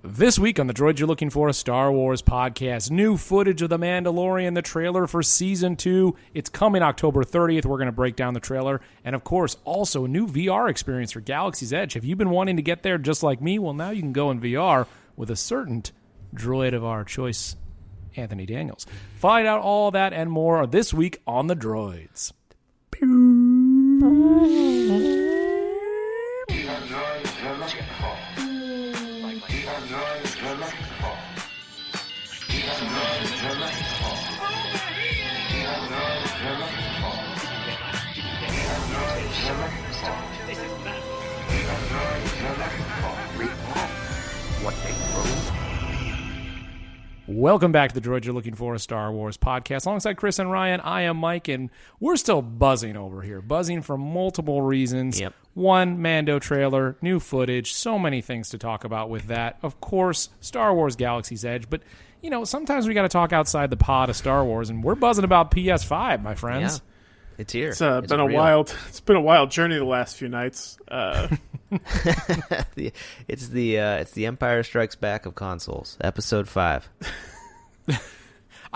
This week on the Droids You're Looking For, a Star Wars podcast, new footage of The Mandalorian, the trailer for Season 2. It's coming October 30th. We're going to break down the trailer. And, of course, also a new VR experience for Galaxy's Edge. Have you been wanting to get there just like me? Well, now you can go in VR with a certain droid of our choice, Anthony Daniels. Find out all that and more this week on the Droids. Welcome back to the Droids You're Looking For, a Star Wars podcast. Alongside Chris and Ryan, I am Mike, and we're still buzzing over here. Buzzing for multiple reasons. Yep. One, Mando trailer, new footage, so many things to talk about with that. Of course, Star Wars Galaxy's Edge, but, you know, sometimes we got to talk outside the pod of Star Wars, and we're buzzing about PS5, my friends. Yeah. It's here. It's been a wild journey the last few nights. It's the Empire Strikes Back of consoles, Episode 5.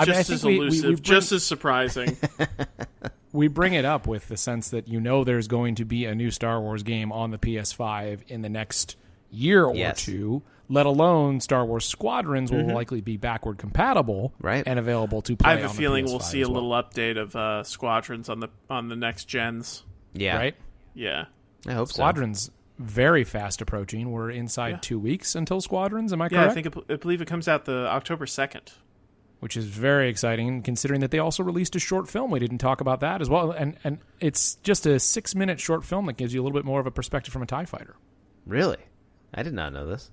Just as elusive, just as surprising. We bring it up with the sense that you know there's going to be a new Star Wars game on the PS5 in the next year or two, let alone Star Wars Squadrons will likely be backward compatible and available to play on the PS5. I have a feeling we'll see a little update of Squadrons on the next gens. Yeah. Right? Yeah. I hope Squadrons very fast approaching. We're inside 2 weeks until Squadrons, am I correct? Yeah, I believe it comes out the October 2nd. Which is very exciting, considering that they also released a short film. We didn't talk about that as well. And it's just a 6-minute short film that gives you a little bit more of a perspective from a TIE fighter. Really? I did not know this.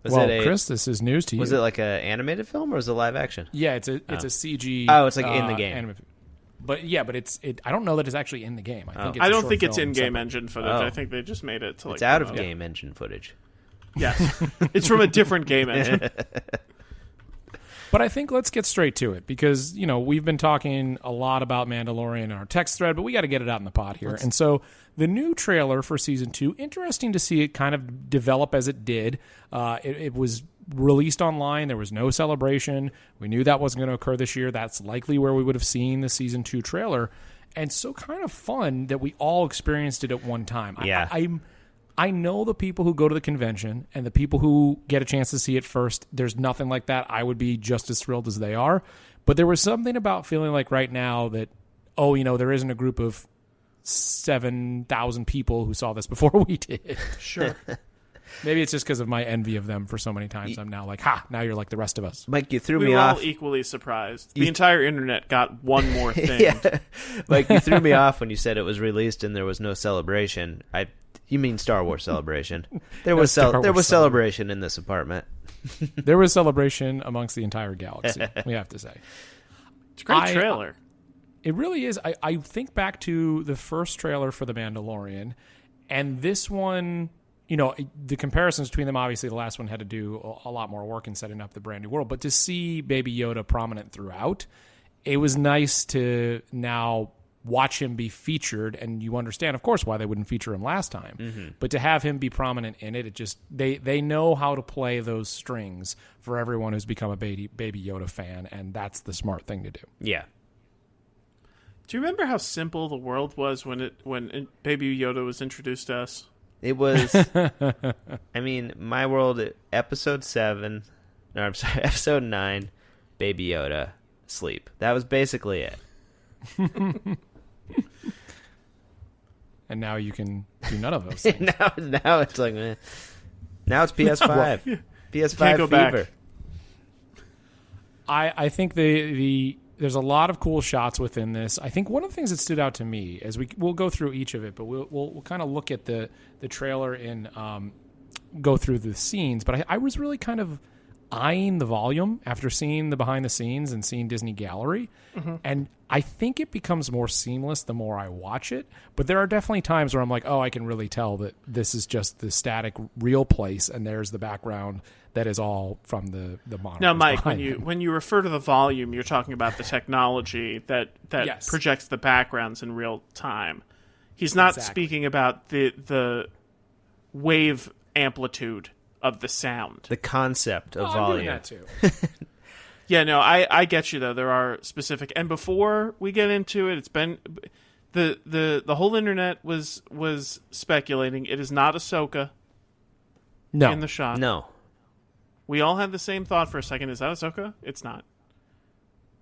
Chris, this is news to you. Was it like an animated film or was it live action? Yeah, it's a CG. Oh, it's like in the game. But I don't know that it's actually in the game. I don't think it's in-game engine footage. I think they just made it to it's out of game engine footage. Yes. It's from a different game engine. But I think let's get straight to it because, you know, we've been talking a lot about Mandalorian in our text thread, but we got to get it out in the pod here. And so the new trailer for Season 2, interesting to see it kind of develop as it did. It was released online. There was no celebration. We knew that wasn't going to occur this year. That's likely where we would have seen the Season 2 trailer. And so kind of fun that we all experienced it at one time. Yeah. I know the people who go to the convention and the people who get a chance to see it first. There's nothing like that. I would be just as thrilled as they are. But there was something about feeling like right now that, there isn't a group of 7,000 people who saw this before we did. Sure. Maybe it's just because of my envy of them for so many times. I'm now like, now you're like the rest of us. Mike, you threw me off. We were all equally surprised. The entire internet got one more thing. Yeah. Mike, you threw me off when you said it was released and there was no celebration. You mean Star Wars celebration? There was celebration in this apartment. There was celebration amongst the entire galaxy. We have to say, it's a great trailer. It really is. I think back to the first trailer for The Mandalorian, and this one. You know, the comparisons between them, obviously the last one had to do a lot more work in setting up the brand new world. But to see Baby Yoda prominent throughout, it was nice to now watch him be featured. And you understand, of course, why they wouldn't feature him last time. Mm-hmm. But to have him be prominent in it, they know how to play those strings for everyone who's become a Baby Yoda fan. And that's the smart thing to do. Yeah. Do you remember how simple the world was when Baby Yoda was introduced to us? It was, My World, Episode 9, Baby Yoda, sleep. That was basically it. And now you can do none of those things. now it's like, now it's PS5. PS5 Can't go fever. Back. I think there's a lot of cool shots within this. I think one of the things that stood out to me, as we'll go through each of it, but we'll kind of look at the trailer and go through the scenes. But I was really kind of eyeing the volume after seeing the behind the scenes and seeing Disney Gallery. Mm-hmm. And I think it becomes more seamless the more I watch it. But there are definitely times where I'm like, I can really tell that this is just the static real place, and there's the background that is all from the monitor. Now, Mike, when you refer to the volume, you're talking about the technology that yes. projects the backgrounds in real time. He's not speaking about the wave amplitude of the sound. The concept of I'm volume. doing that too. Yeah, no, I get you though. There are specific, and before we get into it, it's been the whole internet was speculating it is not Ahsoka No. in the shot. No. We all had the same thought for a second. Is that Ahsoka? It's not.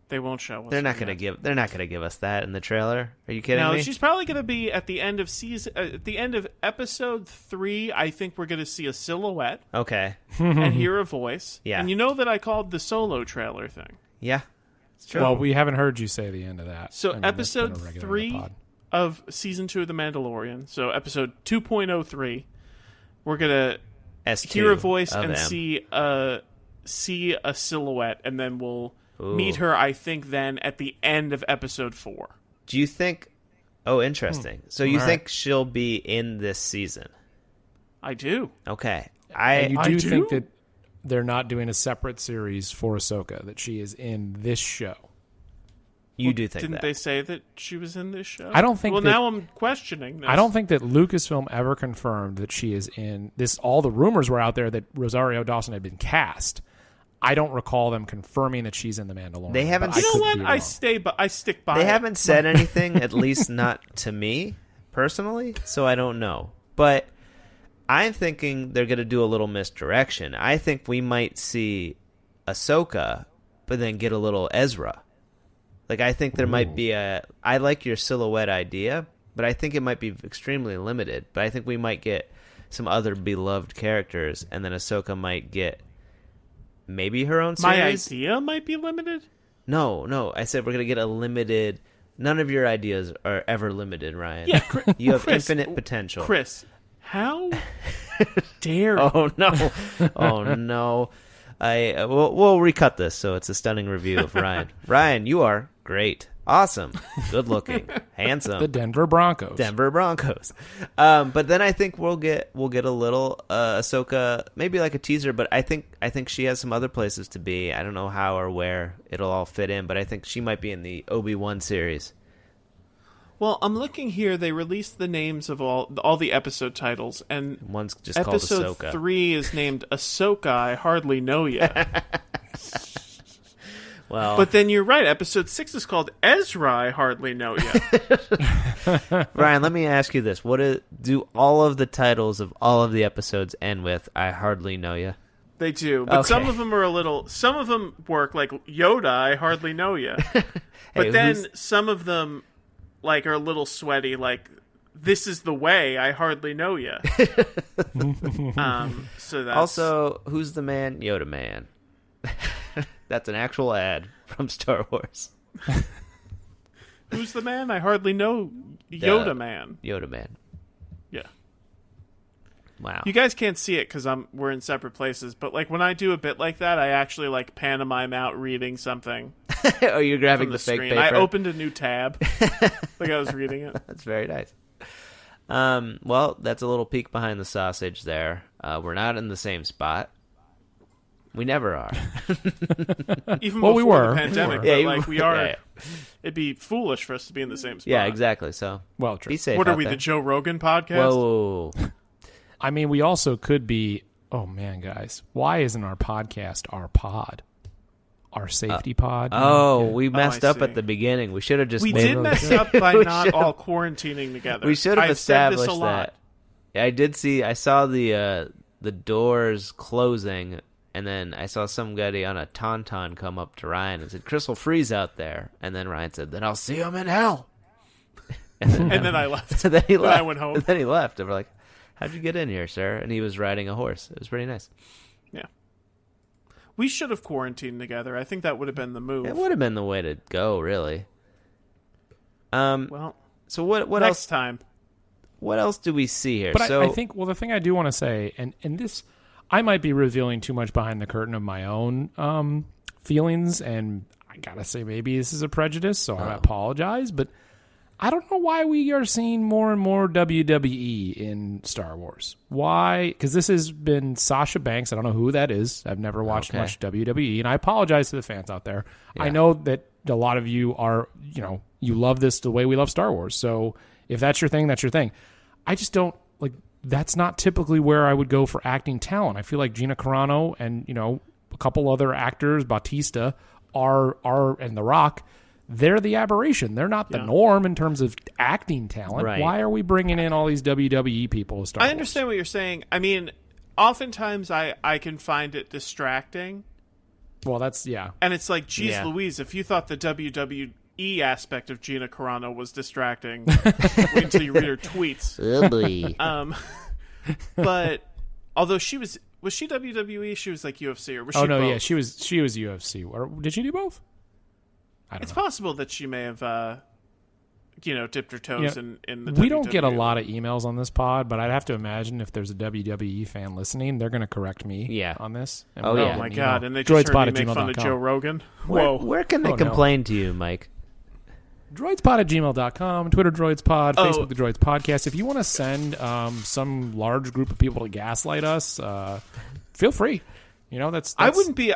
They won't show us. They're not going to give us that in the trailer. Are you kidding No, me? she's probably going to be at the end of at the end of episode 3. I think we're going to see a silhouette Okay. and hear a voice. Yeah. And you know that I called the solo trailer thing. Yeah. It's true. Well, we haven't heard you say the end of that. So I mean, that's been a episode regular 3 in the pod. of season 2 of The Mandalorian. So episode 2.03, we're going to S2 hear a voice of and M. see a silhouette, and then we'll Ooh. meet her, I think, then at the end of episode 4. Do you think... Oh, interesting. So you All think right. she'll be in this season? I do. Okay. And you I do do? think that they're not doing a separate series for Ahsoka, that she is in this show? You do think Didn't that? they say that she was in this show? I don't think Well, that- now I'm questioning this. I don't think that Lucasfilm ever confirmed that she is in this. All the rumors were out there that Rosario Dawson had been cast. I don't recall them confirming that she's in The Mandalorian. They haven't- but You know could what? be wrong. I stick by. They it. haven't said anything, at least not to me, personally, so I don't know. But I'm thinking they're going to do a little misdirection. I think we might see Ahsoka, but then get a little Ezra. Like, I think there might be I like your silhouette idea, but I think it might be extremely limited. But I think we might get some other beloved characters, and then Ahsoka might get maybe her own My series. idea might be limited. No. I said we're going to get a limited... None of your ideas are ever limited, Ryan. Yeah, You have Chris, infinite potential. Chris, how dare you? Oh, no. Oh, no. We'll recut this, so it's a stunning review of Ryan. Ryan, you are great. Awesome. Good looking. Handsome. The Denver Broncos. Denver Broncos. But then I think we'll get a little Ahsoka, maybe like a teaser. But I think she has some other places to be. I don't know how or where it'll all fit in, but I think she might be in the Obi-Wan series. Well, I'm looking here. They released the names of all the episode titles, and One's just called episode Ahsoka. 3 is named Ahsoka. I hardly know ya. Well, But then you're right. Episode 6 is called Ezra. I hardly know ya. Ryan, let me ask you this: do all of the titles of all of the episodes end with "I hardly know you"? They do, but some Okay. of them are a little. Some of them work like Yoda. I hardly know ya. But then some of them, like, are a little sweaty. Like, this is the way. I hardly know ya. So that's Also, who's the man? Yoda Man. That's an actual ad from Star Wars. who's the man? I hardly know Yoda Man. Yoda Man. Yeah. Wow. You guys can't see it because we're in separate places, but like when I do a bit like that, I actually like pantomime out reading something Oh, you're grabbing from the the fake screen. paper. I opened a new tab, like I was reading it. That's very nice. Well, that's a little peek behind the sausage there. We're not in the same spot. We never are. Even Well, before we were. the pandemic, We were. but Yeah, like we are. yeah. It'd be foolish for us to be in the same spot. Yeah, exactly. So Well, true. be safe. What are out we, there. the Joe Rogan podcast? Whoa. I mean, we also could be. Oh man, guys, why isn't our podcast our pod? Our safety pod? Oh, Yeah. we messed I up see. at the beginning. We should have just We made did mess up by We not should've- all quarantining together. We should have I've said this established a lot. that. Yeah, I did see. I saw the doors closing, and then I saw somebody on a tauntaun come up to Ryan and said, "Chris will freeze out there." And then Ryan said, "Then I'll see him in hell." And then I left. So then he Then left. I went home. And then he left. And we're like, "How'd you get in here, sir?" And he was riding a horse. It was pretty nice. Yeah. We should have quarantined together. I think that would have been the move. It would have been the way to go, really. Well, So what next else? time. What else do we see here? But so I think, well, the thing I do want to say, and this, I might be revealing too much behind the curtain of my own feelings, and I gotta say, maybe this is a prejudice, so I apologize, but I don't know why we are seeing more and more WWE in Star Wars. Why? Because this has been Sasha Banks. I don't know who that is. I've never watched Okay. much WWE, and I apologize to the fans out there. I Yeah. know that a lot of you are, you love this the way we love Star Wars. So if that's your thing, that's your thing. I just don't like that's not typically where I would go for acting talent. I feel like Gina Carano and, a couple other actors, Bautista, and The Rock, they're the aberration. They're not the norm in terms of acting talent. Right. Why are we bringing in all these WWE people to Star Wars? I understand what you're saying. I mean, oftentimes I can find it distracting. Well, that's, yeah. And it's like, geez Louise, if you thought the WWE aspect of Gina Carano was distracting, wait until you read her tweets. But although she was she WWE? She was like UFC, or was she both? Yeah, she was UFC. Or did she do both? I don't know. It's possible that she may have dipped her toes in the We WWE. don't get a lot of emails on this pod, but I'd have to imagine if there's a WWE fan listening, they're going to correct me on this. And Oh, we'll yeah. get Oh my an god, email. and they just heard me make fun of droidspot@gmail.com. Joe Rogan. Where, Whoa. where can they Oh, no. complain to you, Mike? droidspot@gmail.com, Twitter droidspod, Facebook the Droids Podcast. If you want to send some large group of people to gaslight us, feel free. That's I wouldn't be.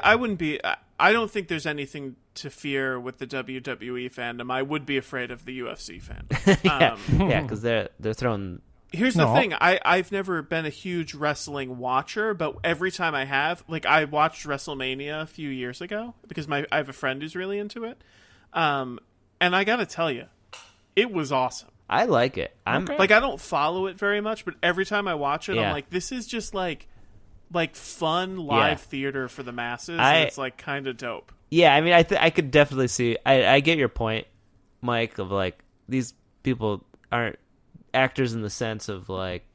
I don't think there's anything to fear with the WWE fandom. I would be afraid of the UFC fandom. Because they're throwing. Here's the thing. I've never been a huge wrestling watcher, but every time I have, like, I watched WrestleMania a few years ago because I have a friend who's really into it. And I gotta tell you, it was awesome. I like it. Like, I don't follow it very much, but every time I watch it, I'm like, this is just like fun live theater for the masses. And it's like kind of dope. Yeah, I mean, I could definitely see. I get your point, Mike. Of like, these people aren't actors in the sense of like,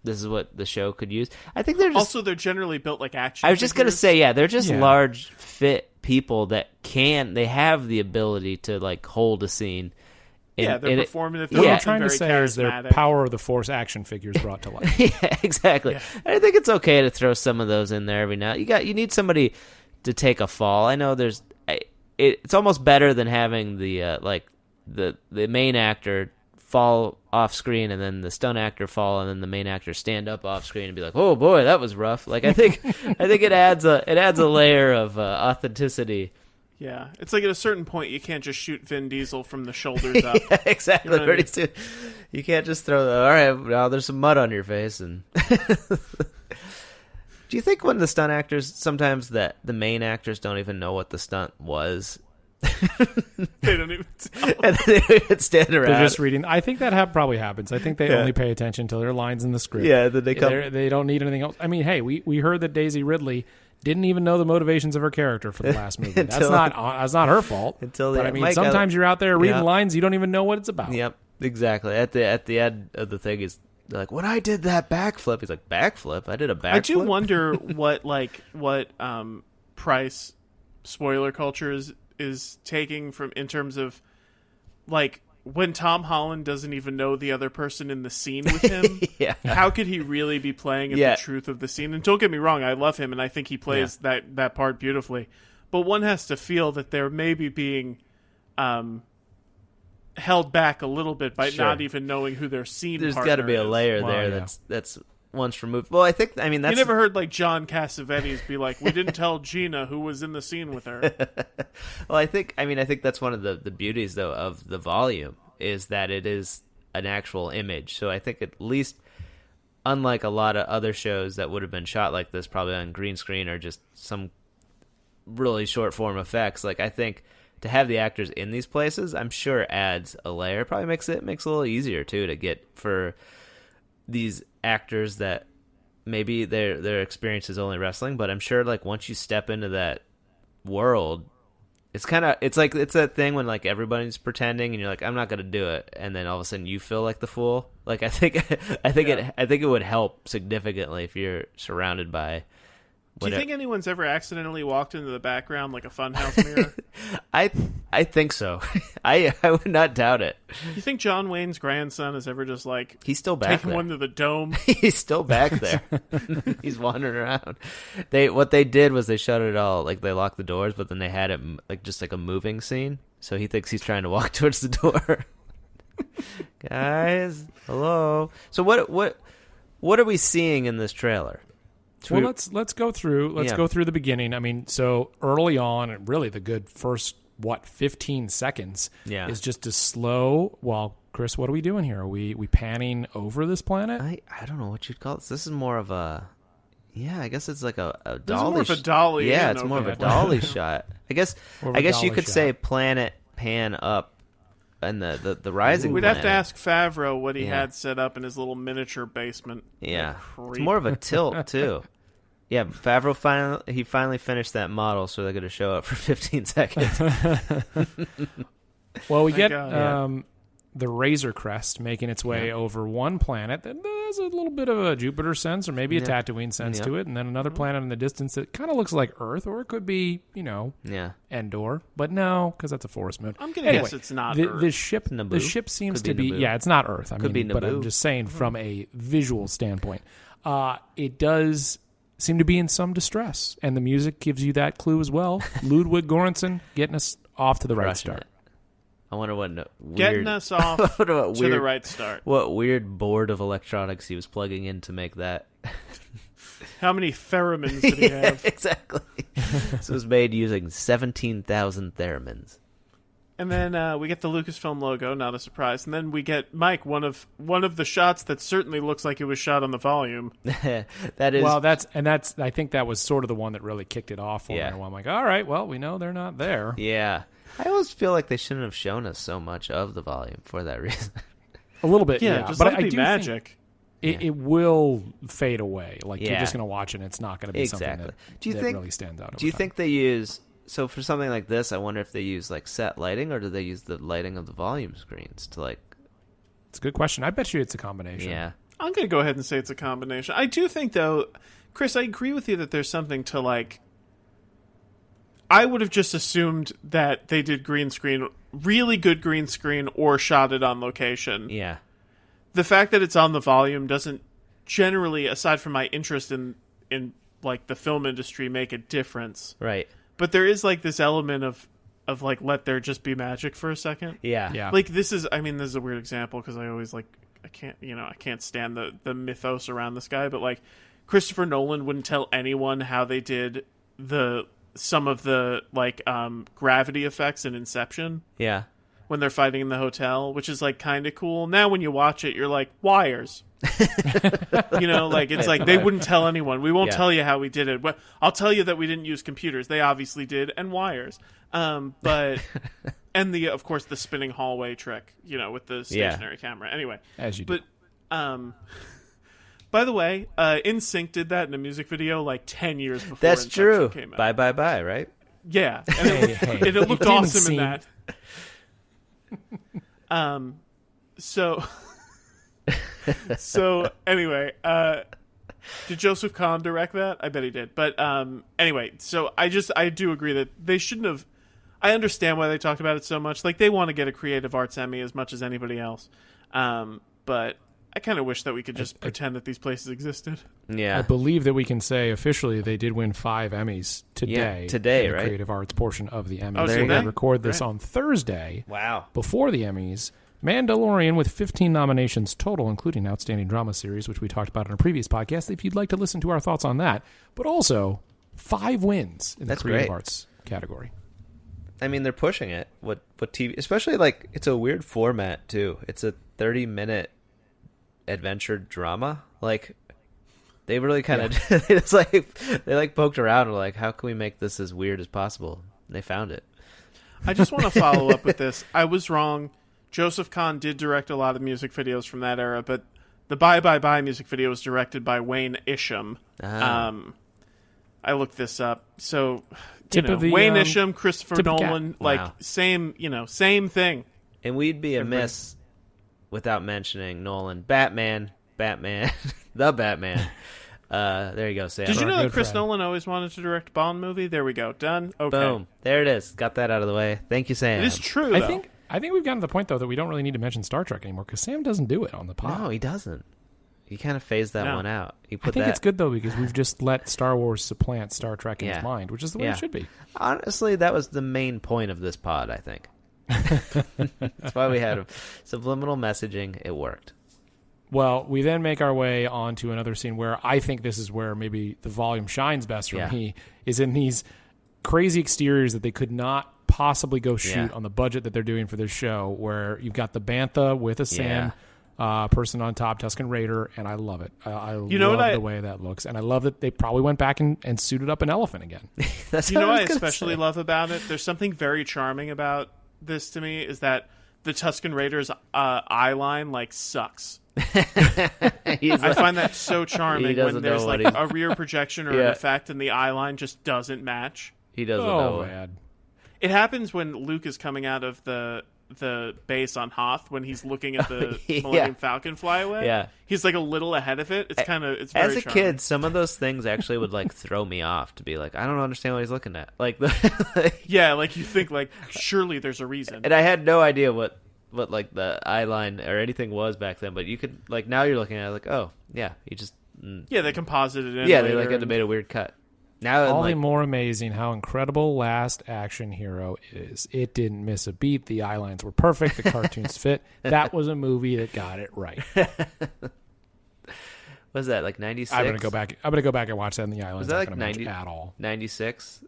this is what the show could use. I think they're just they're generally built like action. I was just gonna figures. say, they're just large, fit people that they have the ability to like hold a scene. They're performative. What I'm trying to very say is they're charismatic. power of the Force action figures brought to life. Yeah, exactly. Yeah. I think it's okay to throw some of those in there every now. You need somebody to take a fall. I know it's almost better than having the main actor fall off screen and then the stunt actor fall and then the main actor stand up off screen and be like, "Oh boy, that was rough." Like I think it adds a layer of authenticity. Yeah, it's like at a certain point you can't just shoot Vin Diesel from the shoulders up. Yeah, exactly. You know what I mean? You can't just throw all right, well, there's some mud on your face. And do you think when the stunt actors, sometimes that the main actors don't even know what the stunt was? They don't even tell. And they would stand around. They're just reading. I think that probably happens. I think they only pay attention to their lines in the script. Yeah, then they come. They don't need anything else. I mean, hey, we heard that Daisy Ridley didn't even know the motivations of her character for the last movie. That's not her fault. But I mean, sometimes you're out there reading lines, you don't even know what it's about. Yep, exactly. At the end of the thing is like, when I did that backflip, he's like, backflip? I did a backflip. I do wonder what price spoiler culture is taking from in terms of like when Tom Holland doesn't even know the other person in the scene with him. How could he really be playing at the truth of the scene? And don't get me wrong, I love him and I think he plays that part beautifully. But one has to feel that they're maybe being held back a little bit by not even knowing who their scene partner is. There's got to be a layer there that's once removed. Well, I mean, that's... You never heard like John Cassavetes be like, we didn't tell Gina who was in the scene with her. Well, I think that's one of the beauties though of the volume is that it is an actual image. So I think at least, unlike a lot of other shows that would have been shot like this, probably on green screen or just some really short form effects, like I think to have the actors in these places, I'm sure adds a layer. Probably makes it a little easier too to get for these actors that maybe their experience is only wrestling, but I'm sure like once you step into that world, it's that thing when like everybody's pretending and you're like, I'm not gonna do it, and then all of a sudden you feel like the fool. Like I think it would help significantly if you're surrounded by. Do you think anyone's ever accidentally walked into the background like a funhouse mirror? I think so. I would not doubt it. You think John Wayne's grandson has ever just like he's still back taken there. one to the dome? He's still back there. He's wandering around. What they did was they shut it all, like they locked the doors, but then they had it like just like a moving scene. So he thinks he's trying to walk towards the door. Guys, hello. So what are we seeing in this trailer? Well, let's go through the beginning. I mean, so early on, and really the good first 15 seconds is just a slow, while Chris, what are we doing here? Are we panning over this planet? I don't know what you'd call this. This is more of a... Yeah, I guess it's like a dolly. This is more of a dolly. Yeah, it's more of a dolly shot. I guess you could say planet pan up and the rising We'd planet. have to ask Favreau what he had set up in his little miniature basement. Yeah. It's more of a tilt, too. Yeah, Favreau finally finished that model, so they're going to show up for 15 seconds. Well, we get the Razor Crest making its way over one planet that has a little bit of a Jupiter sense or maybe a Tatooine sense to it, and then another planet in the distance that kind of looks like Earth, or it could be, Endor. But no, because that's a forest moon. I'm going to guess it's not Earth. The ship seems to be... Yeah, it's not Earth. Could be Naboo. But I'm just saying from a visual standpoint. It does seem to be in some distress, and the music gives you that clue as well. Ludwig Göransson getting us off to the right start. I wonder what weird... Getting us off to the right start. What weird board of electronics he was plugging in to make that. How many theremins did he have? Exactly. This was made using 17,000 theremins. And then we get the Lucasfilm logo, not a surprise. And then we get Mike, one of the shots that certainly looks like it was shot on the volume. That is... Well, that's I think that was sort of the one that really kicked it off for me. I'm like, all right, well, we know they're not there. Yeah. I always feel like they shouldn't have shown us so much of the volume for that reason. A little bit, yeah. Just but let it be magic. It will fade away. Like, you're just going to watch it, and it's not going to be something that really stands out. Do you think they use... So for something like this, I wonder if they use, like, set lighting, or do they use the lighting of the volume screens to, like... It's a good question. I bet you it's a combination. Yeah. I'm going to go ahead and say it's a combination. I do think, though... Chris, I agree with you that there's something to, like... I would have just assumed that they did green screen, really good green screen, or shot it on location. Yeah. The fact that it's on the volume doesn't generally, aside from my interest in like the film industry, make a difference. Right. But there is like this element of like, let there just be magic for a second. Yeah. Like this is a weird example because I always like, I can't stand the mythos around this guy, but like Christopher Nolan wouldn't tell anyone how they did some of the like gravity effects in Inception. Yeah. When they're fighting in the hotel, which is like kind of cool. Now when you watch it, you're like, wires. Like it's like they wouldn't tell anyone. We won't tell you how we did it. But I'll tell you that we didn't use computers. They obviously did, and wires. But and of course the spinning hallway trick, with the stationary camera. Anyway, as you do. But by the way, NSYNC did that in a music video like 10 years before. That's Inception true. Came out. Bye, right? Yeah, and it looked awesome in that. So anyway, did Joseph Kahn direct that? I bet he did. But anyway, so I do agree that they shouldn't have. I understand why they talked about it so much. Like they want to get a Creative Arts Emmy as much as anybody else. But I kind of wish that we could just pretend that these places existed. Yeah. I believe that we can say officially they did win 5 Emmys today. Yeah, today, in the right? Creative Arts portion of the Emmys. Oh, We're going to record this on Thursday. Wow. Before the Emmys. Mandalorian with 15 nominations total, including Outstanding Drama Series, which we talked about in a previous podcast, if you'd like to listen to our thoughts on that. But also 5 wins in the Creative Arts category. I mean, they're pushing it. What TV, especially like it's a weird format too. It's a 30-minute adventure drama. Like they really kind of it's like they poked around and were like, how can we make this as weird as possible? And they found it. I just want to follow up with this. I was wrong. Joseph Kahn did direct a lot of music videos from that era, but the Bye Bye Bye music video was directed by Wayne Isham. I looked this up. So Wayne Isham, Christopher Nolan, same thing. And we'd be amiss without mentioning Nolan. Batman, the Batman. There you go, Sam. Did you know that Chris Nolan always wanted to direct a Bond movie? There we go. Done. Okay. Boom. There it is. Got that out of the way. Thank you, Sam. It is true, though. I think we've gotten to the point, though, that we don't really need to mention Star Trek anymore because Sam doesn't do it on the pod. No, he doesn't. He kind of phased that one out. I think it's good, though, because we've just let Star Wars supplant Star Trek in his mind, which is the way it should be. Honestly, that was the main point of this pod, I think. That's why we had subliminal messaging. It worked. Well, we then make our way on to another scene where I think this is where maybe the volume shines best for me, is in these crazy exteriors that they could not possibly go shoot on the budget that they're doing for this show, where you've got the Bantha with a Sam person on top, Tusken Raider, and I love it. I love the way that looks, and I love that they probably went back and suited up an elephant again. What I especially love about it? There's something very charming about this to me, is that the Tusken Raider's eye line sucks. I find that so charming when there's a rear projection or an effect and the eye line just doesn't match. He doesn't know. Man. It happens when Luke is coming out of the base on Hoth, when he's looking at the Millennium Falcon fly away. Yeah, he's a little ahead of it. It's very as a charming. kid, some of those things actually would throw me off, to be I don't understand what he's looking at. You think surely there's a reason. And I had no idea what the eye line or anything was back then, but you could now you're looking at it oh yeah, you just they composited it in they had made a weird cut. Now all the more amazing how incredible Last Action Hero is. It didn't miss a beat. The eye lines were perfect. The cartoons fit. That was a movie that got it right. Was that 96? I'm gonna go back and watch that. And the eye lines was that not 90 at all. 96.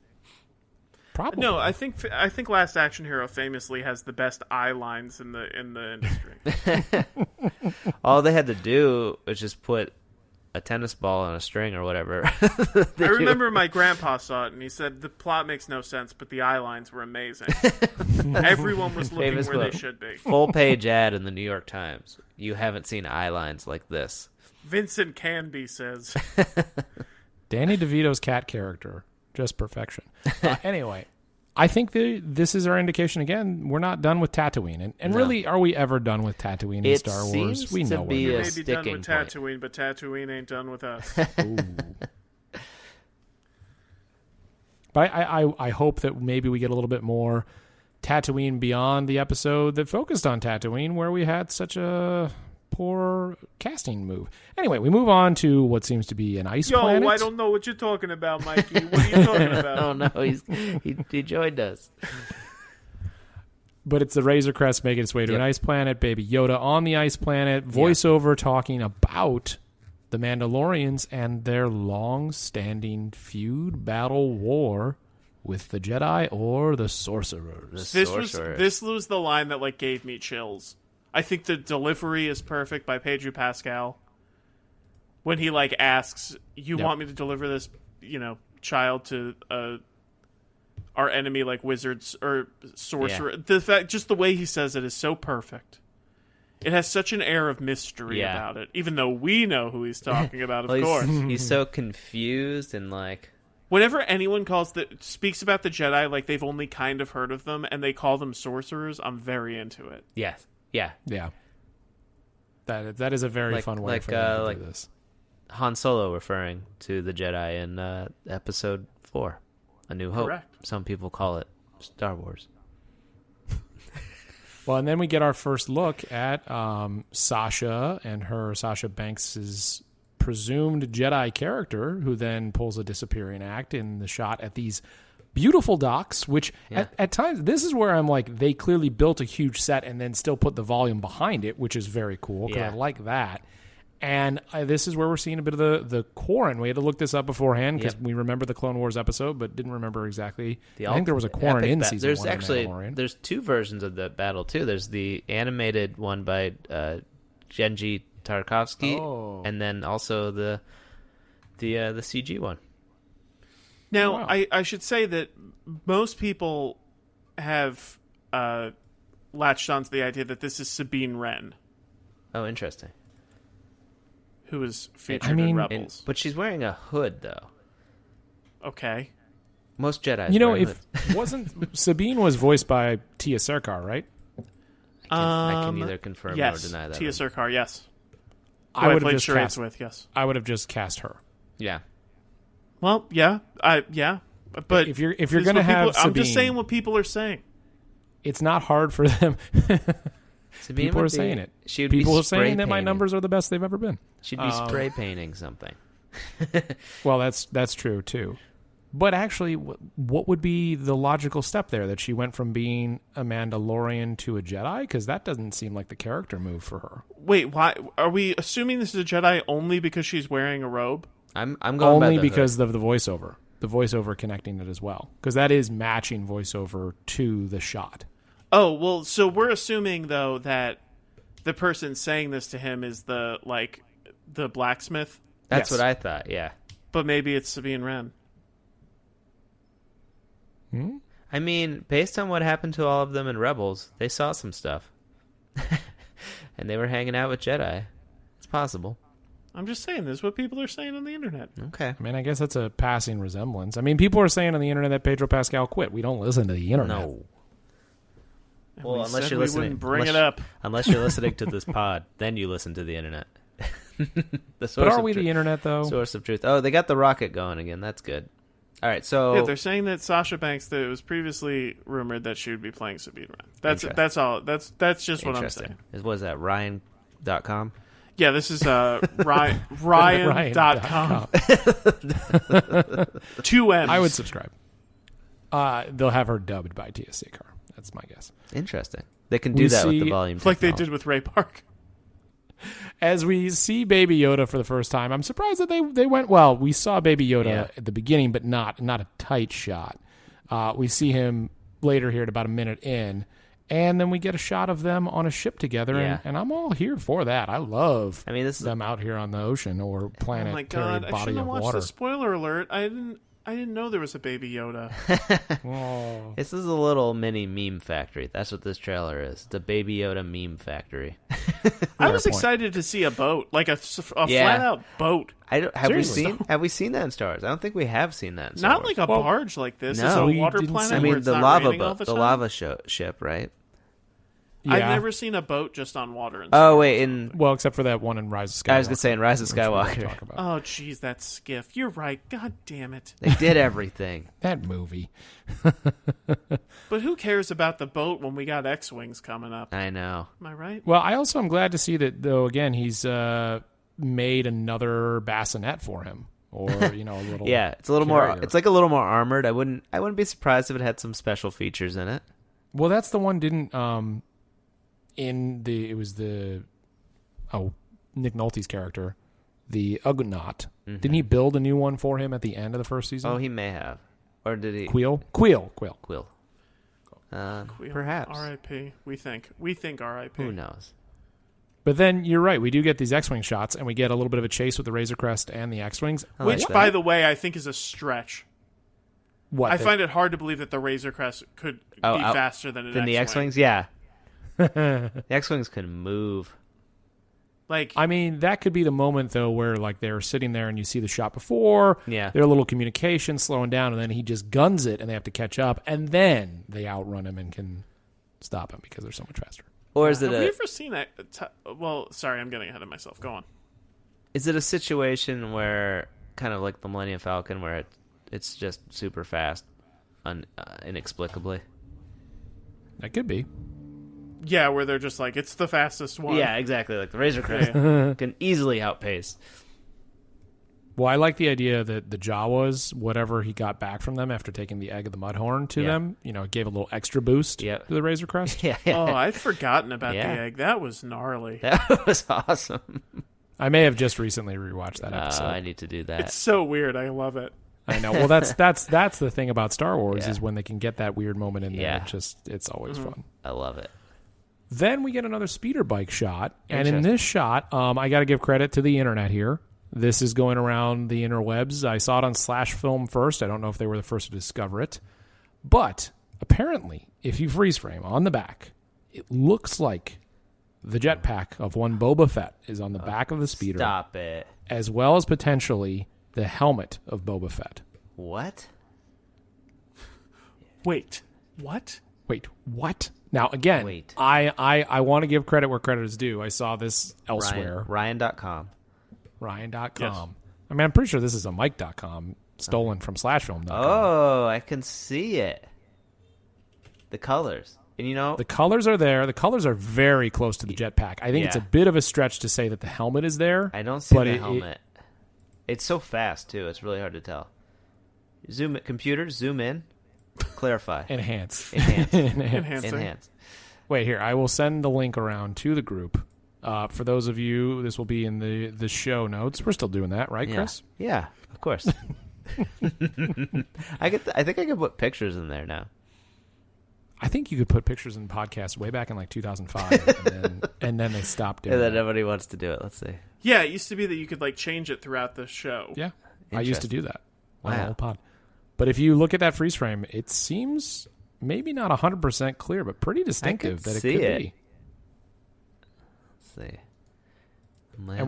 Probably. No, I think Last Action Hero famously has the best eye lines in the industry. All they had to do was just put a tennis ball on a string or whatever. I remember my grandpa saw it and he said the plot makes no sense, but the eye lines were amazing. Everyone was looking Famous where quote. They should be. Full page ad in the New York Times. You haven't seen eye lines like this. Vincent Canby says. Danny DeVito's cat character, just perfection. Anyway, I think this is our indication again. We're not done with Tatooine, and really, are we ever done with Tatooine in Star Wars? We know we we're may be done with Tatooine, but Tatooine ain't done with us. But I hope that maybe we get a little bit more Tatooine beyond the episode that focused on Tatooine, where we had such a poor casting move. Anyway, we move on to what seems to be an ice planet. I don't know what you're talking about, Mikey. What are you talking about? Oh no, he joined us. But it's the Razor Crest making its way to an ice planet. Baby Yoda on the ice planet. Voiceover talking about the Mandalorians and their long-standing feud, battle, war with the Jedi or the Sorcerers. This was the line that gave me chills. I think the delivery is perfect by Pedro Pascal. When he asks, "You want me to deliver this, child to our enemy wizards or sorcerer?" Yeah. Just the way he says it is so perfect. It has such an air of mystery about it, even though we know who he's talking about. Of course, he's so confused and Whenever anyone speaks about the Jedi, they've only kind of heard of them, and they call them sorcerers, I'm very into it. Yes. Yeah. That is a very fun way for them to do this. Han Solo referring to the Jedi in Episode 4, A New Hope. Correct. Some people call it Star Wars. Well, and then we get our first look at Sasha Banks's presumed Jedi character, who then pulls a disappearing act in the shot at these beautiful docks, which at times, this is where I'm they clearly built a huge set and then still put the volume behind it, which is very cool because I like that. And this is where we're seeing a bit of the Quarren. We had to look this up beforehand because we remember the Clone Wars episode, but didn't remember exactly. I think there was a Quarren in season 1 there's two versions of the battle too. There's the animated one by Genji Tarkovsky, and then also the CG one. Now, I should say that most people have latched onto the idea that this is Sabine Wren. Oh, interesting. Who was featured in Rebels. But she's wearing a hood, though. Okay. Most Jedi. Wasn't Sabine was voiced by Tia Serkar, right? I can neither confirm or deny that. Tia Serkar, yes. I would have just cast with, yes. I would have just cast her. Yeah. Well, yeah, but if you're going to have Sabine, I'm just saying what people are saying. It's not hard for them. People are saying it. People are saying that my numbers are the best they've ever been. She'd be spray painting something. Well, that's true too. But actually, what would be the logical step there? That she went from being a Mandalorian to a Jedi? Because that doesn't seem like the character move for her. Wait, why are we assuming this is a Jedi only because she's wearing a robe? I'm going only by because of the voiceover. the voiceover connecting it as well, because that is matching voiceover to the shot. Oh, well, so we're assuming, though, that the person saying this to him is the blacksmith? That's Yes. what I thought, yeah. But maybe it's Sabine Wren. I mean, based on what happened to all of them in Rebels, they saw some stuff. And they were hanging out with Jedi. It's possible. I'm just saying, this is what people are saying on the internet. Okay. I mean, I guess that's a passing resemblance. I mean, people are saying on the internet that Pedro Pascal quit. We don't listen to the internet. No. And Well, we unless said you're we listening, wouldn't bring it up. Unless you're listening to this pod, then you listen to the internet. The source But are of we truth. the internet, though? Source of truth. Oh, they got the rocket going again. That's good. All right, so Yeah, they're saying that Sasha Banks, that it was previously rumored that she would be playing Sabine Wren. That's all. That's just what I'm saying. What is that? Ryan.com? Yeah, this is Ryan.com. 2 M's. I would subscribe. They'll have her dubbed by Tia Sekar. That's my guess. Interesting. They can do We that with the see- volume like they technology. did with Ray Park. As we see Baby Yoda for the first time, I'm surprised that they went well. We saw Baby Yoda at the beginning, but not a tight shot. We see him later here at about a minute in, and then we get a shot of them on a ship together, Yeah. and I'm all here for that. I love this is them out here on the ocean or Oh planetary my god! I body shouldn't have of watched water. the spoiler alert. I didn't know there was a Baby Yoda. Oh. This is a little mini meme factory. That's what this trailer is. It's a Baby Yoda meme factory. I was point. excited to see a boat, like a Yeah. flat out boat, Have Seriously. we seen that in Star Wars? I don't think we have seen that in Star not Wars. like a barge like this. No. It's a We water didn't planet. see- I where mean, it's the not lava raining all boat, the the time. lava ship, right? I've Yeah. never seen a boat just on water. In Oh Star wait, Wars. in Well, except for that one in Rise of Skywalker. I was gonna say in Rise of which we don't Skywalker, talk about. Oh, jeez, that skiff. You're right. God damn it. they did everything. That movie. But who cares about the boat when we got X-wings coming up? I know. Am I right? Well, I also am glad to see that, though, again, he's made another bassinet for him. Or, a little Yeah, it's a little more. carrier. It's like a little more armored. I wouldn't be surprised if it had some special features in it. Well, that's the one didn't it was the Nick Nolte's character, the Ugnaught. Didn't he build a new one for him at the end of the first season? Oh, he may have, or did he? Quill. Quill. Perhaps. R.I.P. We think R.I.P. Who knows? But then you're right. We do get these X-wing shots, and we get a little bit of a chase with the Razor Crest and the X-wings. I like Which, that. by the way, I think is a stretch. What I find it hard to believe that the Razor Crest could be faster than an Than the X-wing. X-wings, yeah. The X-wings can move. Like, I mean, that could be the moment, though, where like they're sitting there and you see the shot before. Yeah. Their little communication slowing down, and then he just guns it, and they have to catch up, and then they outrun him and can stop him because they're so much faster. Or is it have we ever seen that? Well, sorry, I'm getting ahead of myself. Go on. is it a situation where kind of like the Millennium Falcon, where it's just super fast, inexplicably? That could be. Yeah, where they're just like, it's the fastest one. Yeah, exactly. Like the Razor Crest can easily outpace. Well, I like the idea that the Jawas, whatever he got back from them after taking the egg of the Mudhorn to them, it gave a little extra boost to the Razor Crest. Yeah. Oh, I'd forgotten about Yeah. the egg. That was gnarly. That was awesome. I may have just recently rewatched that episode. I need to do that. It's so weird. I love it. I know. Well, that's the thing about Star Wars is when they can get that weird moment in there. Yeah. It's always fun. I love it. Then we get another speeder bike shot, and in this shot, I got to give credit to the internet here. This is going around the interwebs. I saw it on Slash Film first. I don't know if they were the first to discover it, but apparently, if you freeze frame on the back, it looks like the jetpack of one Boba Fett is on the back of the speeder. Stop it. As well as potentially the helmet of Boba Fett. What? Wait, what? Wait, what? Now, again, Wait. I want to give credit where credit is due. I saw this elsewhere. Ryan.com. Ryan.com. Yes. I mean, I'm pretty sure this is a Mike.com stolen from SlashFilm.com. Oh, I can see it. The colors. And The colors are there. The colors are very close to the jetpack. I think it's a bit of a stretch to say that the helmet is there. I don't see but the helmet. It's so fast, too. It's really hard to tell. Zoom in. Clarify. Enhance. Enhance. Wait, here. I will send the link around to the group. For those of you, this will be in the show notes. We're still doing that, right, Chris? Yeah, of course. I think I could put pictures in there now. I think you could put pictures in podcasts way back in like 2005, and then they stopped doing And it. then nobody wants to do it. Let's see. Yeah, it used to be that you could like change it throughout the show. Yeah, I used to do that on the Wow. whole pod. But if you look at that freeze frame, it seems maybe not 100% clear, but pretty distinctive that it see could it. be. Let's see. And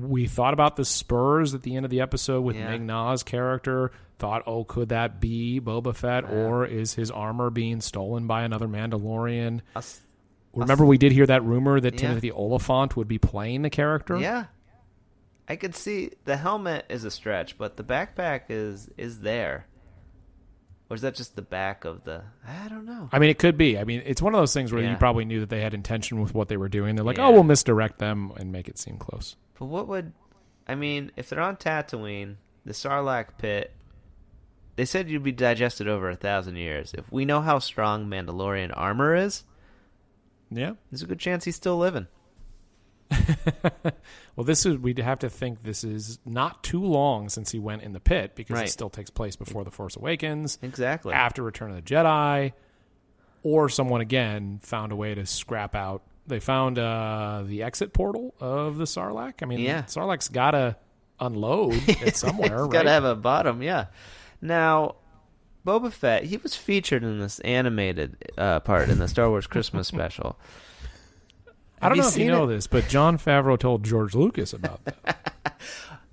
we thought about the spurs at the end of the episode with Yeah. Ming-Na's character. Thought, oh, could that be Boba Fett, or is his armor being stolen by another Mandalorian? Remember, we did hear that rumor that Timothy Oliphant would be playing the character? Yeah. I could see the helmet is a stretch, but the backpack is there. Or is that just the back of the... I don't know. I mean, it could be. I mean, it's one of those things where Yeah. you probably knew that they had intention with what they were doing. They're like, Yeah. oh, we'll misdirect them and make it seem close. But what would... I mean, if they're on Tatooine, the Sarlacc pit, they said you'd be digested over 1,000 years. If we know how strong Mandalorian armor is, Yeah. there's a good chance he's still living. Well, we'd have to think this is not too long since he went in the pit, because Right. it still takes place before The Force Awakens, Exactly. after Return of the Jedi, or someone, again, found a way to scrap out. They found the exit portal of the Sarlacc. I mean, Yeah. Sarlacc's got to unload it somewhere, It's right? got to have a bottom, yeah. Now, Boba Fett, he was featured in this animated part in the Star Wars Christmas special. I don't know if you seen know it? this, but Jon Favreau told George Lucas about that.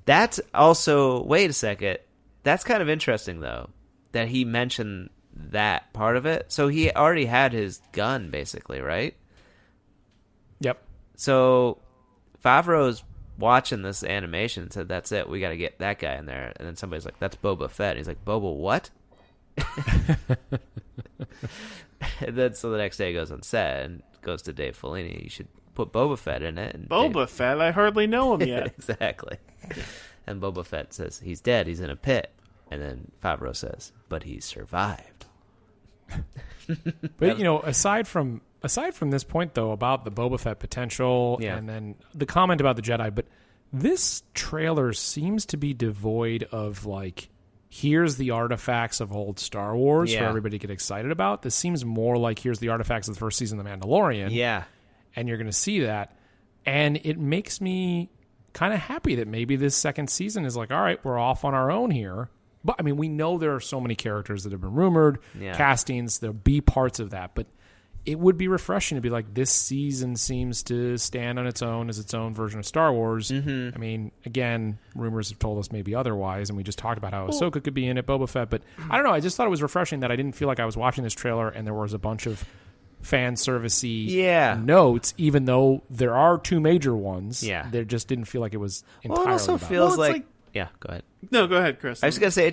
That's also... Wait a second. That's kind of interesting, though, that he mentioned that part of it. So he already had his gun, basically, right? Yep. So Favreau's watching this animation and said, that's it. We got to get that guy in there. And then somebody's like, that's Boba Fett. And he's like, Boba what? And then so the next day he goes on set and goes to Dave Filoni. You should put Boba Fett in it. And Boba Fett? I hardly know him yet. Exactly. And Boba Fett says, he's dead. He's in a pit. And then Favreau says, but he survived. But, aside from this point, though, about the Boba Fett potential, Yeah. and then the comment about the Jedi, but this trailer seems to be devoid of, like, here's the artifacts of old Star Wars for Yeah. everybody to get excited about. This seems more like here's the artifacts of the first season of The Mandalorian. Yeah. And you're going to see that. And it makes me kind of happy that maybe this second season is like, all right, we're off on our own here. But, I mean, we know there are so many characters that have been rumored, Yeah. castings, there'll be parts of that. But it would be refreshing to be like, this season seems to stand on its own as its own version of Star Wars. Mm-hmm. I mean, again, rumors have told us maybe otherwise, and we just talked about how Ahsoka could be in it, Boba Fett. But I don't know, I just thought it was refreshing that I didn't feel like I was watching this trailer and there was a bunch of fan servicey notes, even though there are two major ones. Yeah. There just didn't feel like it was Well, entirely it also about feels Well, it's like... Yeah, go ahead. No, go ahead, Chris. I was going to say,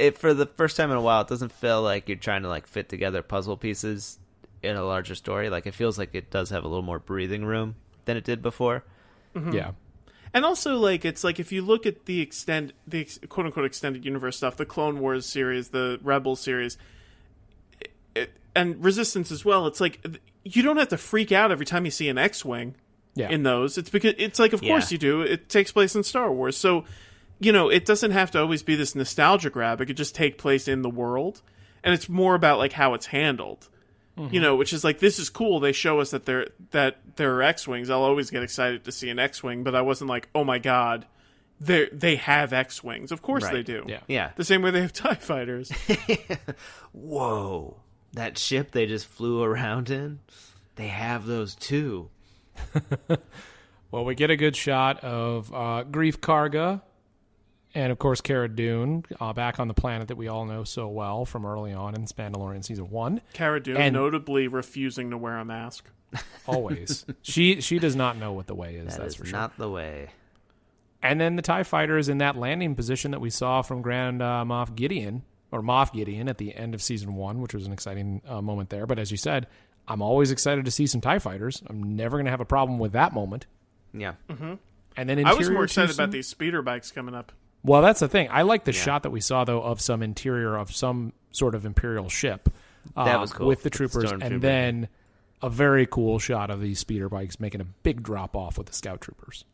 it for the first time in a while, it doesn't feel like you're trying to like fit together puzzle pieces in a larger story. Like, it feels like it does have a little more breathing room than it did before. Mm-hmm. Yeah. And also, like, it's like if you look at the quote unquote extended universe stuff, the Clone Wars series, the Rebels series, and Resistance as well, it's like you don't have to freak out every time you see an X-wing in those. It's because it's like, of course you do. It takes place in Star Wars, so it doesn't have to always be this nostalgia grab. It could just take place in the world, and it's more about like how it's handled. Which is like, this is cool. They show us that there are X-wings. I'll always get excited to see an X-wing, but I wasn't like, oh my god, they have X-wings. Of course they do. Yeah. The same way they have TIE fighters. Whoa. That ship they just flew around in, they have those too. Well, we get a good shot of Grief Karga and, of course, Cara Dune back on the planet that we all know so well from early on in Mandalorian Season 1. Cara Dune notably refusing to wear a mask. Always. She does not know what the way is, That that's is for sure. not the way. And then the TIE fighter is in that landing position that we saw from Grand Moff Gideon at the end of Season 1, which was an exciting moment there. But as you said, I'm always excited to see some TIE fighters. I'm never going to have a problem with that moment. Yeah. Mm-hmm. And then I was more excited about these speeder bikes coming up. Well, that's the thing. I like the shot that we saw, though, of some interior of some sort of Imperial ship. That was cool. With the troopers. And then a very cool shot of these speeder bikes making a big drop-off with the scout troopers.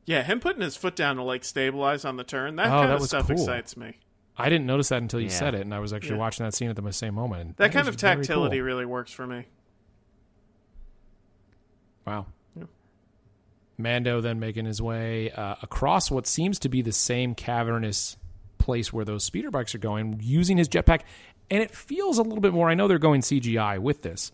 Yeah, him putting his foot down to like stabilize on the turn, that kind of stuff excites me. I didn't notice that until you said it, and I was actually watching that scene at the same moment. That kind of tactility really works for me. Wow. Yeah. Mando then making his way across what seems to be the same cavernous place where those speeder bikes are going, using his jetpack. And it feels a little bit more, I know they're going CGI with this,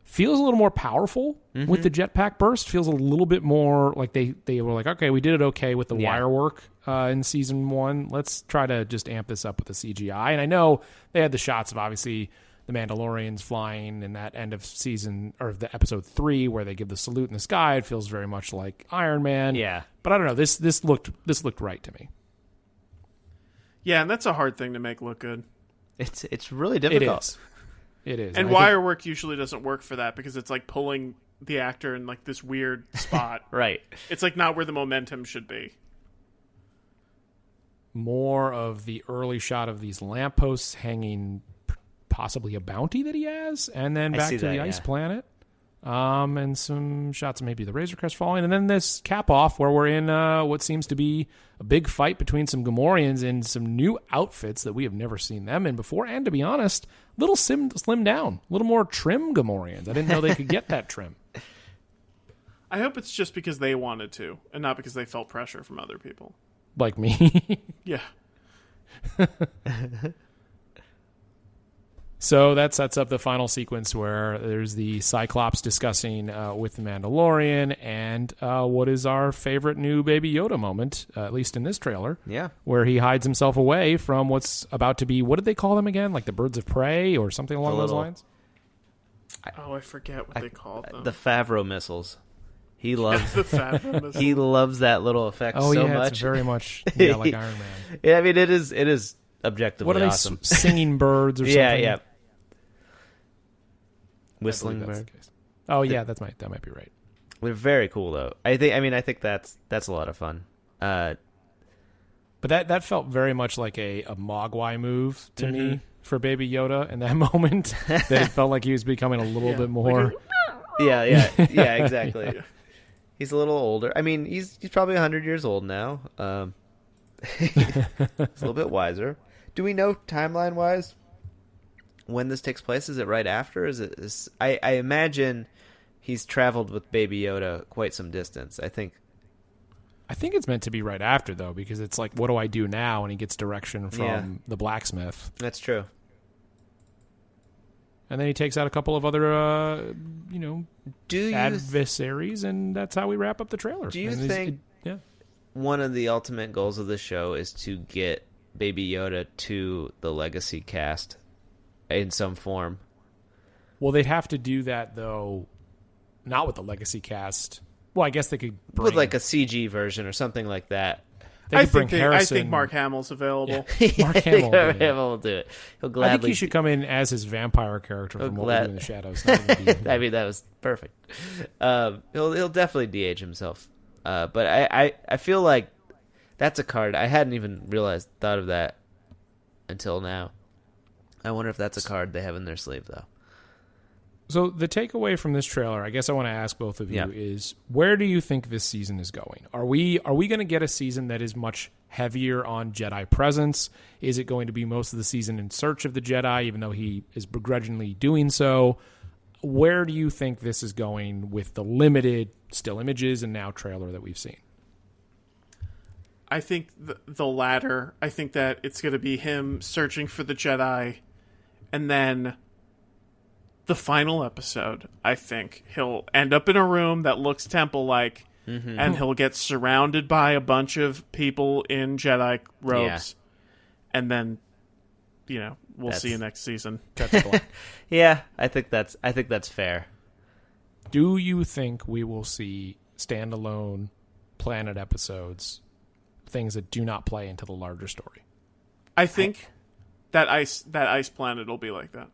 feels a little more powerful with the jetpack burst. Feels a little bit more like they were like, okay, we did it okay with the wire work in season 1. Let's try to just amp this up with the CGI. And I know they had the shots of obviously the Mandalorians flying in that end of season or the episode 3 where they give the salute in the sky. It feels very much like Iron Man. Yeah, but I don't know. This looked right to me. Yeah, and that's a hard thing to make look good. It's really difficult. It is. And wire work usually doesn't work for that because it's like pulling the actor in like this weird spot. Right. It's like not where the momentum should be. More of the early shot of these lampposts hanging possibly a bounty that he has, and then back to the ice planet. And some shots of maybe the Razor Crest falling, and then this cap off where we're in what seems to be a big fight between some Gamorreans in some new outfits that we have never seen them in before, and to be honest, a little slim down, a little more trim Gamorreans. I didn't know they could get that trim. I hope it's just because they wanted to, and not because they felt pressure from other people. Like me. Yeah. So that sets up the final sequence where there's the Cyclops discussing with the Mandalorian and what is our favorite new Baby Yoda moment, at least in this trailer. Yeah. Where he hides himself away from what's about to be, what did they call them again? Like the birds of prey or something along those lines? I forget what they called them. The Favreau missiles. He loves the Favreau missiles. He loves that little effect so much. It's very much like Iron Man. Yeah, I mean, it is objectively what are awesome. They singing birds or something? Yeah. Whistling bird. Oh yeah, that might be right. They're very cool though. I think that's a lot of fun. But that felt very much like a Mogwai move to me for Baby Yoda in that moment. That it felt like he was becoming a little bit more. Yeah, exactly. Yeah. He's a little older. I mean, he's probably 100 years old now. He's a little bit wiser. Do we know timeline wise when this takes place? Is it right after? I imagine he's traveled with Baby Yoda quite some distance. I think it's meant to be right after though, because it's like, what do I do now? And he gets direction from the blacksmith. That's true. And then he takes out a couple of other, adversaries, and that's how we wrap up the trailer. Do you think one of the ultimate goals of the show is to get Baby Yoda to the Legacy cast in some form? Well, they'd have to do that, though, not with the Legacy cast. Well, I guess they could bring... with like a CG version or something like that. I think Mark Hamill's available. Yeah. Mark Hamill will do it. He'll gladly. I think he should come in as his vampire character from What We Do in the Shadows. I mean, that was perfect. He'll definitely de-age himself. But I feel like that's a card. I hadn't even thought of that until now. I wonder if that's a card they have in their sleeve, though. So the takeaway from this trailer, I guess I want to ask both of you, is where do you think this season is going? Are we going to get a season that is much heavier on Jedi presence? Is it going to be most of the season in search of the Jedi, even though he is begrudgingly doing so? Where do you think this is going with the limited still images and now trailer that we've seen? I think the latter. I think that it's going to be him searching for the Jedi, and then the final episode, I think he'll end up in a room that looks temple-like, and he'll get surrounded by a bunch of people in Jedi robes, and then, we'll see you next season. Yeah, I think that's fair. Do you think we will see standalone planet episodes, things that do not play into the larger story? I think that ice planet will be like that.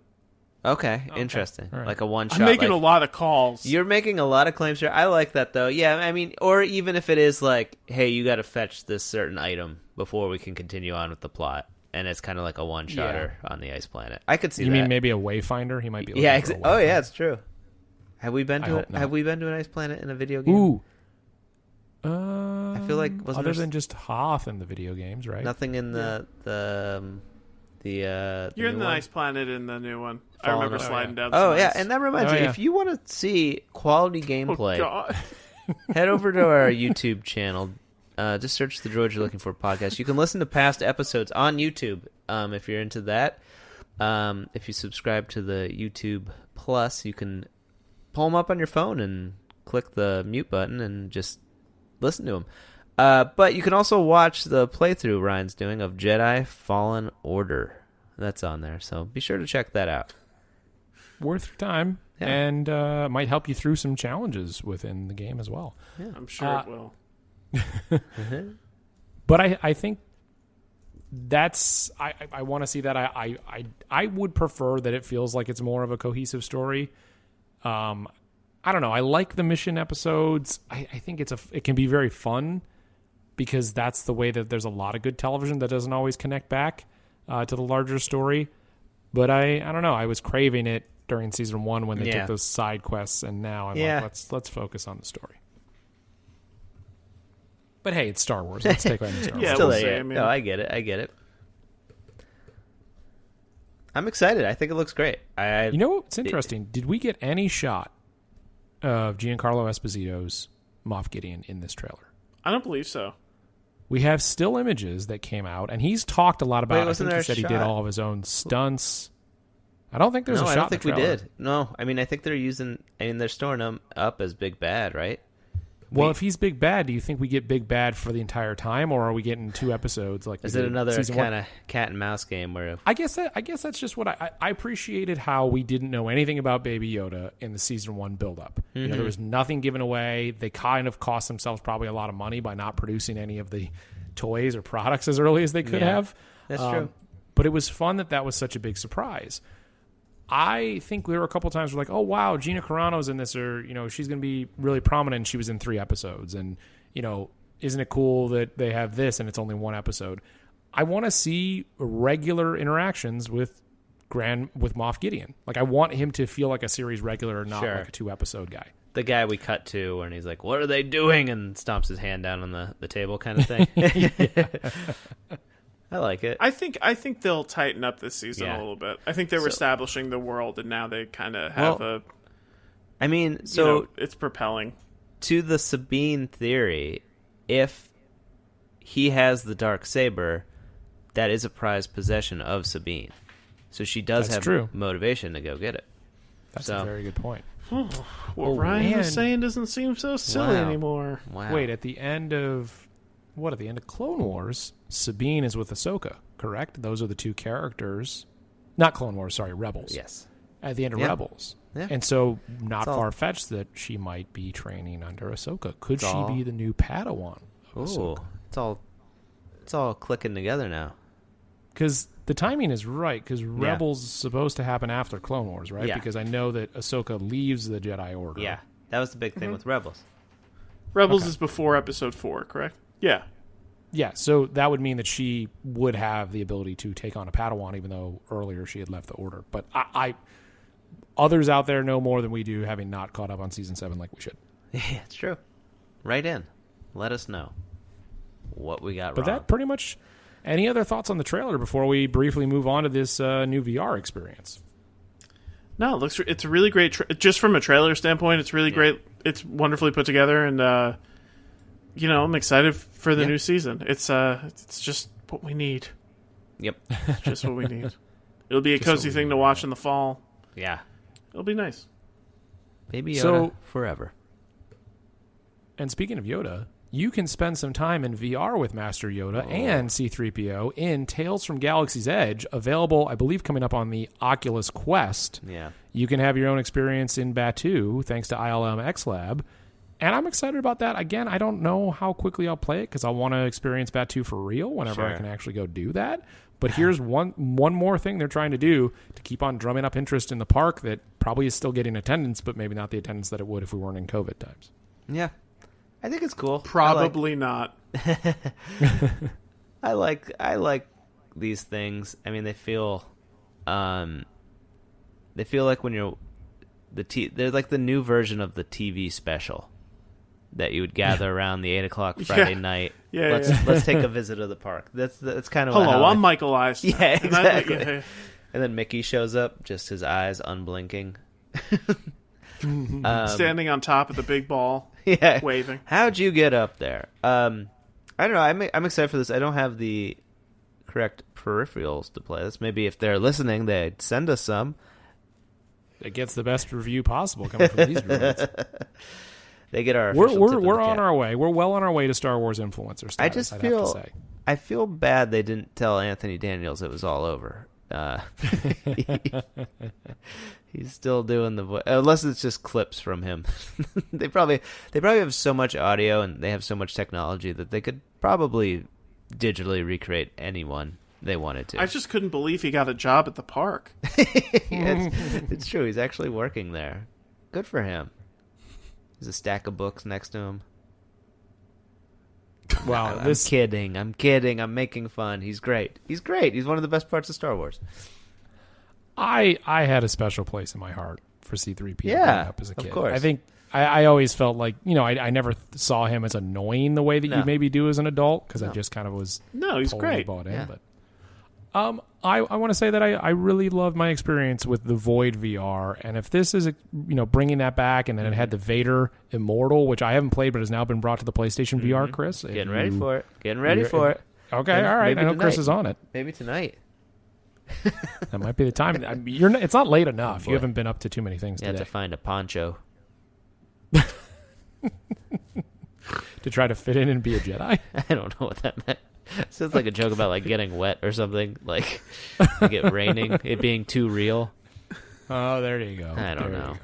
Okay, interesting. Right. Like a one-shot. I'm making a lot of calls. You're making a lot of claims here. I like that, though. Yeah, I mean, or even if it is like, hey, you got to fetch this certain item before we can continue on with the plot, and it's kind of like a one-shotter on the ice planet. I could see that. You mean maybe a wayfinder? He might be. Oh, yeah, it's true. Have we been to an ice planet in a video game? Ooh. I feel like wasn't other there than just Hoth in the video games, right? nothing in the You're in the one? Nice Planet in the new one. I Fallen remember Order. sliding down. Oh some yeah, ice. and that reminds me, if you want to see quality gameplay, Oh God. head over to our YouTube channel. Just search the Droids You're Looking For podcast. You can listen to past episodes on YouTube if you're into that. If you subscribe to the YouTube Plus, you can pull them up on your phone and click the mute button and just listen to them. But you can also watch the playthrough Ryan's doing of Jedi Fallen Order. That's on there, so be sure to check that out. Worth your time, and might help you through some challenges within the game as well. Yeah, I'm sure it will. But I think that's I want to see that. I would prefer that it feels like it's more of a cohesive story. I don't know. I like the mission episodes. I think it can be very fun because that's the way that there's a lot of good television that doesn't always connect back to the larger story. But I don't know. I was craving it during season 1 when they took those side quests, and now I'm like, let's focus on the story. But hey, it's Star Wars. Let's take on Star Wars. Yeah, Still we'll there see. yet. I mean- No, I get it. I'm excited. I think it looks great. You know what's interesting? Did we get any shot of Giancarlo Esposito's Moff Gideon in this trailer? I don't believe so. We have still images that came out, and he's talked a lot about. I wasn't think there he a said he did shot? all of his own stunts. I don't think there's a No, shot. I don't think in the we trailer. did. No, I mean, I think they're using. I mean, they're storing him up as Big Bad, right? Well, if he's Big Bad, do you think we get Big Bad for the entire time, or are we getting 2 episodes? Like, Is it another kind of cat and mouse game where? I guess that's just what I appreciated how we didn't know anything about Baby Yoda in the season 1 build-up. You know, there was nothing given away. They kind of cost themselves probably a lot of money by not producing any of the toys or products as early as they could have. That's true. But it was fun that was such a big surprise. I think there were a couple times where like, oh wow, Gina Carano's in this, or you know, she's going to be really prominent. And she was in 3 episodes, and you know, isn't it cool that they have this and it's only 1 episode? I want to see regular interactions with Moff Gideon. Like I want him to feel like a series regular, not like a 2-episode guy. The guy we cut to, and he's like, "What are they doing?" and stomps his hand down on the table, kind of thing. I like it. I think they'll tighten up this season a little bit. I think they were establishing the world, and now they kind of have I mean, it's propelling. To the Sabine theory, if he has the dark saber, that is a prized possession of Sabine, so she does have motivation to go get it. That's a very good point. What Ryan was saying doesn't seem so silly anymore. Wow. Wait, at the end of Clone Wars, Sabine is with Ahsoka, correct? Those are the 2 characters. Not Clone Wars, sorry, Rebels. Yes. At the end of Rebels. Yeah. And so, not far-fetched that she might be training under Ahsoka. Could she be the new Padawan of Ahsoka? It's all clicking together now. Because the timing is right, because Rebels is supposed to happen after Clone Wars, right? Yeah. Because I know that Ahsoka leaves the Jedi Order. Yeah, that was the big thing with Rebels. Rebels is before Episode 4, correct? Yeah. Yeah, so that would mean that she would have the ability to take on a Padawan, even though earlier she had left the Order. But I others out there know more than we do, having not caught up on Season 7 like we should. Yeah, it's true. Write in. Let us know what we got wrong. But that pretty much... Any other thoughts on the trailer before we briefly move on to this new VR experience? No, it's a really great... just from a trailer standpoint, it's really great. It's wonderfully put together, and I'm excited for the new season. It's just what we need. Yep. It's just what we need. It'll be a cozy thing to watch in the fall. Yeah. It'll be nice. Baby Yoda forever. And speaking of Yoda, you can spend some time in VR with Master Yoda and C-3PO in Tales from Galaxy's Edge, available, I believe, coming up on the Oculus Quest. Yeah. You can have your own experience in Batuu, thanks to ILM X Lab. And I'm excited about that. Again, I don't know how quickly I'll play it because I want to experience Batuu for real whenever I can actually go do that. But here's one more thing they're trying to do to keep on drumming up interest in the park that probably is still getting attendance, but maybe not the attendance that it would if we weren't in COVID times. Yeah. I think it's cool. Probably not. I like these things. I mean, they feel like when you're they're like the new version of the TV special. that you would gather around the 8:00 Friday night. Yeah, let's take a visit of the park. That's kind of hello. I'm Michael Eisner. Yeah, exactly. And then Mickey shows up, just his eyes unblinking, standing on top of the big ball, waving. How'd you get up there? I don't know. I'm excited for this. I don't have the correct peripherals to play this. Maybe if they're listening, they'd send us some. It gets the best review possible coming from these droids. They get our. We're on our way. We're well on our way to Star Wars influencer status. I just I'd feel. have to say. I feel bad they didn't tell Anthony Daniels it was all over. He's still doing the voice, unless it's just clips from him. They probably have so much audio and they have so much technology that they could probably digitally recreate they wanted to. I just couldn't believe he got a job at the park. It's true. He's actually working there. Good for him. There's a stack of books next to him. Wow, I'm kidding. I'm making fun. He's great. He's one of the best parts of Star Wars. I had a special place in my heart for C-3PO growing up as a kid. Of course. I think I always felt like, I never saw him as annoying the way that you maybe do as an adult, because I just kind of was he's great. Bought in. Yeah. But I want to say that I really loved my experience with the Void VR, and if this is bringing that back, and then it had the Vader Immortal, which I haven't played but has now been brought to the PlayStation VR, Chris. Getting ready for it. Okay, all right. I know tonight. Chris is on it. Maybe tonight. That might be the time. It's not late enough. You haven't been up to too many things today. You have to find a poncho. To try to fit in and be a Jedi? I don't know what that meant. Sounds like a joke about like getting wet or something, like it raining, it being too real. Oh, there you go. I don't know.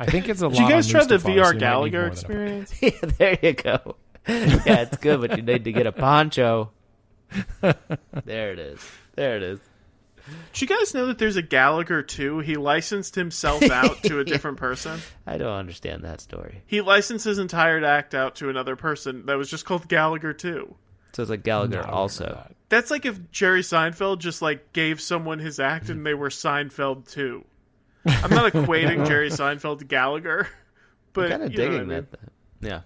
I think it's a lot. Did you guys try the Mustafar, VR so Gallagher experience? Yeah, there you go. Yeah, it's good, but you need to get a poncho. There it is. Did you guys know that there's a Gallagher 2? He licensed himself out to a different person. I don't understand that story. He licensed his entire act out to another person that was just called Gallagher 2. So it's like Gallagher also. That's like if Jerry Seinfeld just like gave someone his act and they were Seinfeld 2. I'm not equating Jerry Seinfeld to Gallagher, but I'm kind of digging that. Yeah.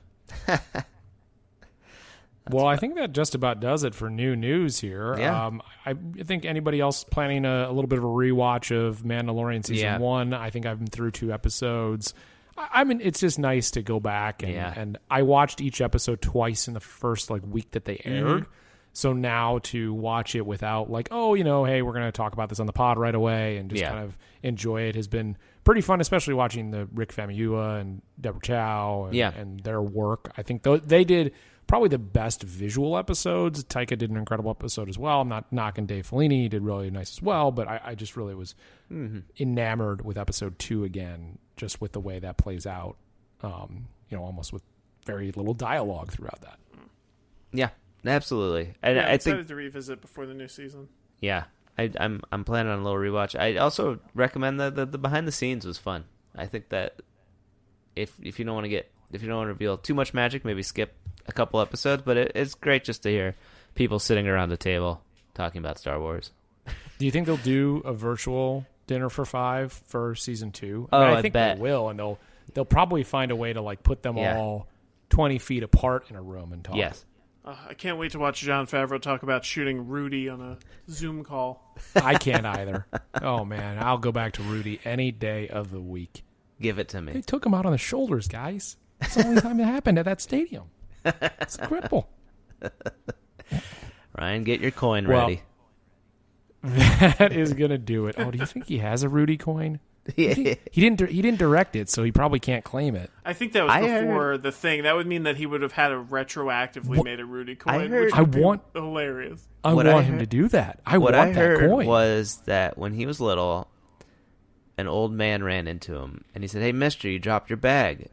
Well, I think that just about does it for new news here. Yeah. I think anybody else planning a little bit of a rewatch of Mandalorian Season 1, I think I've been through 2 episodes. I mean, it's just nice to go back, and I watched each episode twice in the first week that they aired. Mm-hmm. So now to watch it without hey, we're going to talk about this on the pod right away and just kind of enjoy it has been pretty fun, especially watching the Rick Famuyiwa and Deborah Chow and their work. I think they did probably the best visual episodes. Taika did an incredible episode as well. I'm not knocking Dave Filoni. He did really nice as well, but I just really was enamored with episode 2 again, just with the way that plays out, almost with very little dialogue throughout that. Yeah, absolutely. And I'm I excited think to revisit before the new season. Yeah, I'm planning on a little rewatch. I also recommend that the behind the scenes was fun. I think that if you don't want to reveal too much magic, maybe skip a couple episodes. But it's great just to hear people sitting around the table talking about Star Wars. Do you think they'll do a virtual dinner for 5 for season 2? I think bet they will, and they'll probably find a way to put them all 20 feet apart in a room and talk. Yes. I can't wait to watch Jon Favreau talk about shooting Rudy on a Zoom call. I can't either. Oh, man. I'll go back to Rudy any day of the week. Give it to me. They took him out on the shoulders, guys. That's the only time it happened at that stadium. It's a cripple. Ryan, get your coin ready. That is going to do it. Oh, do you think he has a Rudy coin? He didn't direct it, so he probably can't claim it. I think that was before the thing. That would mean that he would have had to retroactively made a Rudy coin, which would be hilarious. I want him to do that. I want that coin. What I heard was that when he was little, an old man ran into him, and he said, "Hey, mister, you dropped your bag."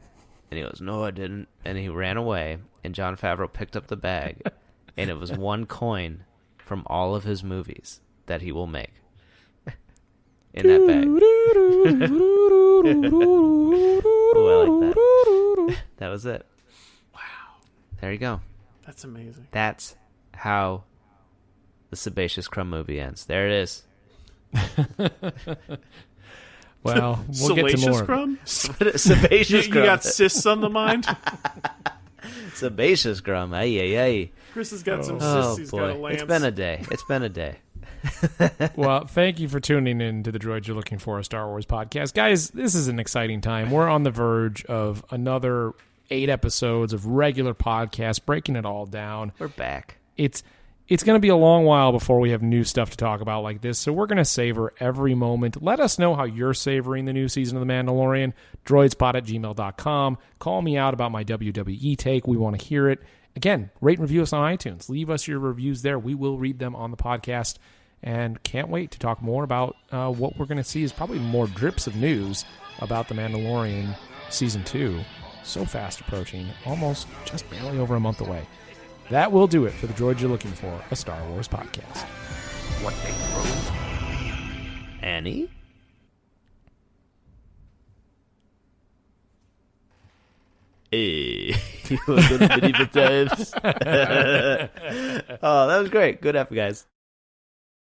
And he goes, "No, I didn't." And he ran away, and Jon Favreau picked up the bag, and it was 1 coin from all of his movies that he will make in that bag. Ooh, I like that. That was it. Wow. There you go. That's amazing. That's how the Sebaceous Crumb movie ends. There it is. Well, we'll get to more. Grum? Sebaceous You Grum. got cysts on the mind? Sebaceous Grum. Ay. Chris has got some Oh, cysts he's got to boy. lance. It's been a day. Well, thank you for tuning in to the Droids You're Looking For, a Star Wars podcast. Guys, this is an exciting time. We're on the verge of another 8 episodes of regular podcasts, breaking it all down. We're back. It's going to be a long while before we have new stuff to talk about like this, so we're going to savor every moment. Let us know how you're savoring the new season of The Mandalorian. droidspot@gmail.com. Call me out about my WWE take. We want to hear it. Again, rate and review us on iTunes. Leave us your reviews there. We will read them on the podcast. And can't wait to talk more about what we're going to see is probably more drips of news about The Mandalorian Season 2. So fast approaching, almost just barely over a month away. That will do it for the Droids You're Looking For, a Star Wars podcast. What they throw? Annie? Hey, you want to many times? Oh, that was great. Good effort, guys.